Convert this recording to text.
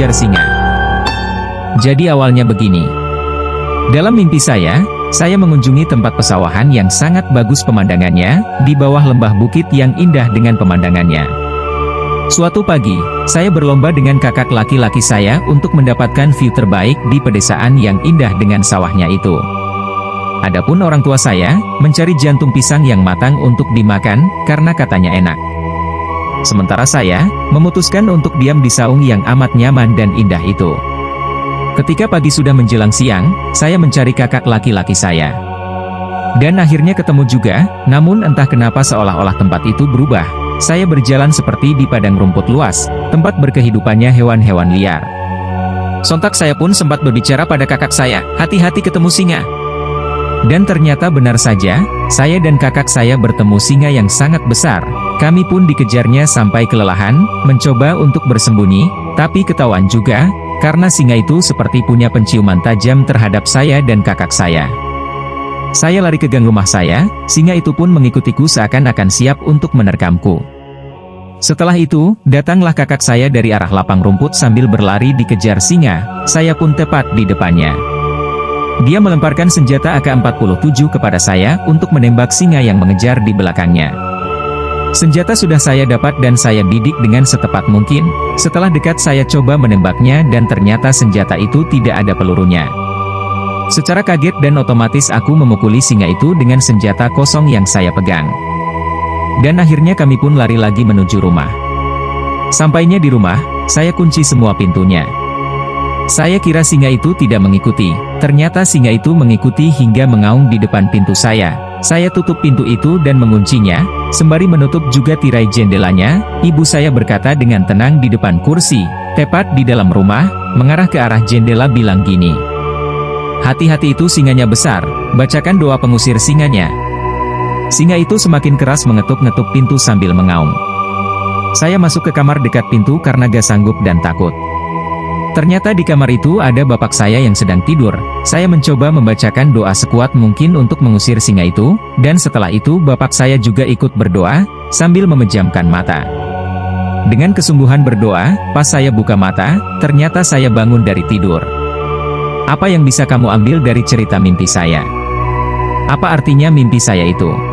dikejar singa. Jadi awalnya begini. Dalam mimpi saya mengunjungi tempat pesawahan yang sangat bagus pemandangannya, di bawah lembah bukit yang indah dengan pemandangannya. Suatu pagi, saya berlomba dengan kakak laki-laki saya untuk mendapatkan view terbaik di pedesaan yang indah dengan sawahnya itu. Adapun orang tua saya, mencari jantung pisang yang matang untuk dimakan, karena katanya enak. Sementara saya, memutuskan untuk diam di saung yang amat nyaman dan indah itu. Ketika pagi sudah menjelang siang, saya mencari kakak laki-laki saya. Dan akhirnya ketemu juga, namun entah kenapa seolah-olah tempat itu berubah. Saya berjalan seperti di padang rumput luas, tempat berkehidupannya hewan-hewan liar. Sontak saya pun sempat berbicara pada kakak saya, hati-hati ketemu singa. Dan ternyata benar saja, saya dan kakak saya bertemu singa yang sangat besar. Kami pun dikejarnya sampai kelelahan, mencoba untuk bersembunyi, tapi ketahuan juga, karena singa itu seperti punya penciuman tajam terhadap saya dan kakak saya. Saya lari ke gang rumah saya, singa itu pun mengikutiku seakan-akan siap untuk menerkamku. Setelah itu, datanglah kakak saya dari arah lapang rumput sambil berlari dikejar singa, saya pun tepat di depannya. Dia melemparkan senjata AK-47 kepada saya untuk menembak singa yang mengejar di belakangnya. Senjata sudah saya dapat dan saya bidik dengan setepat mungkin. Setelah dekat saya coba menembaknya dan ternyata senjata itu tidak ada pelurunya. Secara kaget dan otomatis aku memukuli singa itu dengan senjata kosong yang saya pegang. Dan akhirnya kami pun lari lagi menuju rumah. Sampainya di rumah, saya kunci semua pintunya. Saya kira singa itu tidak mengikuti, ternyata singa itu mengikuti hingga mengaum di depan pintu saya. Saya tutup pintu itu dan menguncinya, sembari menutup juga tirai jendelanya. Ibu saya berkata dengan tenang di depan kursi, tepat di dalam rumah, mengarah ke arah jendela bilang gini. Hati-hati itu singanya besar, bacakan doa pengusir singanya. Singa itu semakin keras mengetuk-ngetuk pintu sambil mengaum. Saya masuk ke kamar dekat pintu karena gak sanggup dan takut. Ternyata di kamar itu ada bapak saya yang sedang tidur. Saya mencoba membacakan doa sekuat mungkin untuk mengusir singa itu, dan setelah itu bapak saya juga ikut berdoa, sambil memejamkan mata. Dengan kesungguhan berdoa, pas saya buka mata, ternyata saya bangun dari tidur. Apa yang bisa kamu ambil dari cerita mimpi saya? Apa artinya mimpi saya itu?